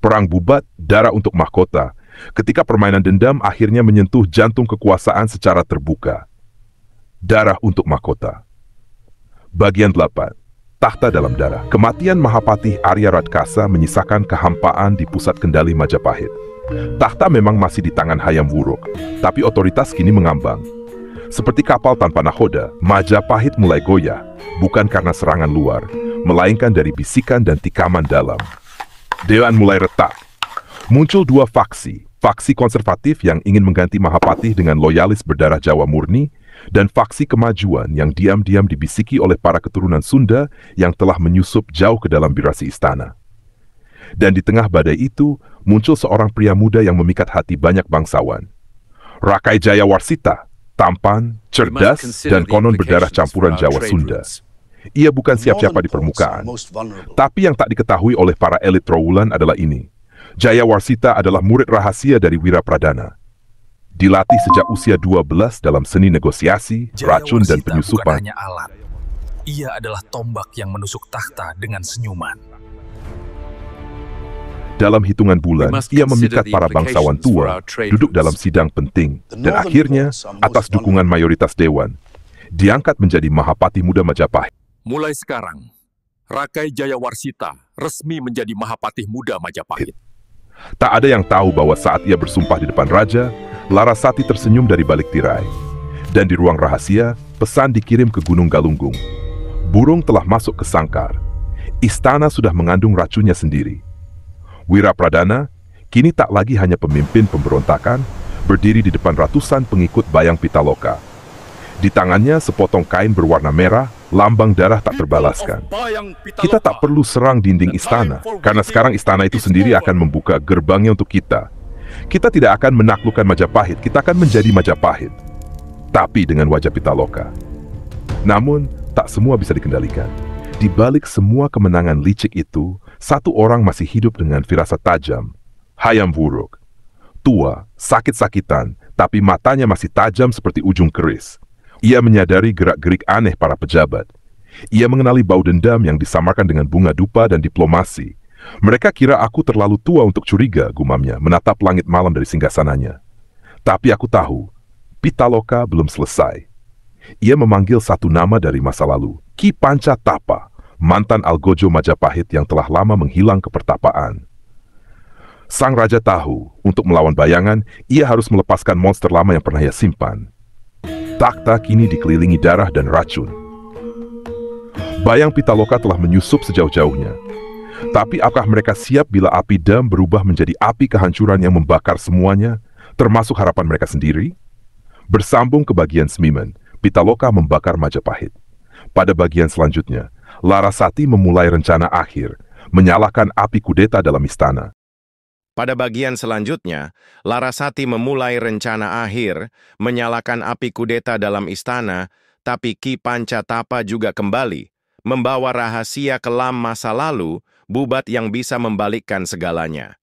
Perang Bubat, Darah untuk Mahkota, ketika permainan dendam akhirnya menyentuh jantung kekuasaan secara terbuka. Darah untuk Mahkota. Bagian 8. Takhta dalam darah. Kematian Mahapatih Arya Raksa menyisakan kehampaan di pusat kendali Majapahit. Takhta memang masih di tangan Hayam Wuruk, tapi otoritas kini mengambang. Seperti kapal tanpa nahoda, Majapahit mulai goyah, bukan karena serangan luar, melainkan dari bisikan dan tikaman dalam. Dewan mulai retak. Muncul dua faksi konservatif yang ingin mengganti Mahapatih dengan loyalis berdarah Jawa murni, dan faksi kemajuan yang diam-diam dibisiki oleh para keturunan Sunda yang telah menyusup jauh ke dalam birasi istana. Dan di tengah badai itu, muncul seorang pria muda yang memikat hati banyak bangsawan. Rakai Jayawarsita, tampan, cerdas, dan konon berdarah campuran Jawa Sunda. Ia bukan siapa-siapa di permukaan, tapi yang tak diketahui oleh para elit Trowulan adalah ini. Jayawarsita adalah murid rahasia dari Wirapradana. Dilatih sejak usia 12 dalam seni negosiasi, racun, dan penyusupan. Bukan hanya alat. Ia adalah tombak yang menusuk takhta dengan senyuman. Dalam hitungan bulan, ia memikat para bangsawan tua, duduk dalam sidang penting, dan akhirnya, atas dukungan mayoritas dewan, diangkat menjadi Mahapatih Muda Majapahit. Mulai sekarang, Rakai Jayawarsita resmi menjadi Mahapatih Muda Majapahit. Tak ada yang tahu bahwa saat ia bersumpah di depan raja, Larasati tersenyum dari balik tirai. Dan di ruang rahasia, pesan dikirim ke Gunung Galunggung. Burung telah masuk ke sangkar. Istana sudah mengandung racunnya sendiri. Wirapradana kini tak lagi hanya pemimpin pemberontakan, berdiri di depan ratusan pengikut Bayang Pitaloka. Di tangannya sepotong kain berwarna merah, lambang darah tak terbalaskan. Kita tak perlu serang dinding istana, karena sekarang istana itu sendiri akan membuka gerbangnya untuk kita. Kita tidak akan menaklukkan Majapahit, kita akan menjadi Majapahit. Tapi dengan wajah Pitaloka. Namun, tak semua bisa dikendalikan. Di balik semua kemenangan licik itu, satu orang masih hidup dengan firasat tajam. Hayam Wuruk. Tua, sakit-sakitan, tapi matanya masih tajam seperti ujung keris. Ia menyadari gerak-gerik aneh para pejabat. Ia mengenali bau dendam yang disamarkan dengan bunga dupa dan diplomasi. Mereka kira aku terlalu tua untuk curiga, gumamnya, menatap langit malam dari singgasananya. Tapi aku tahu, Pitaloka belum selesai. Ia memanggil satu nama dari masa lalu, Ki Pancatapa, mantan Algojo Majapahit yang telah lama menghilang ke pertapaan. Sang raja tahu, untuk melawan bayangan, ia harus melepaskan monster lama yang pernah ia simpan. Takhta kini dikelilingi darah dan racun. Bayang Pitaloka telah menyusup sejauh-jauhnya. Tapi apakah mereka siap bila api dam berubah menjadi api kehancuran yang membakar semuanya, termasuk harapan mereka sendiri? Bersambung ke bagian Semimen, Pitaloka membakar Majapahit. Pada bagian selanjutnya, Larasati memulai rencana akhir, menyalakan api kudeta dalam istana. Pada bagian selanjutnya, Larasati memulai rencana akhir, menyalakan api kudeta dalam istana, tapi Ki Pancatapa juga kembali, membawa rahasia kelam masa lalu, Bubat yang bisa membalikkan segalanya.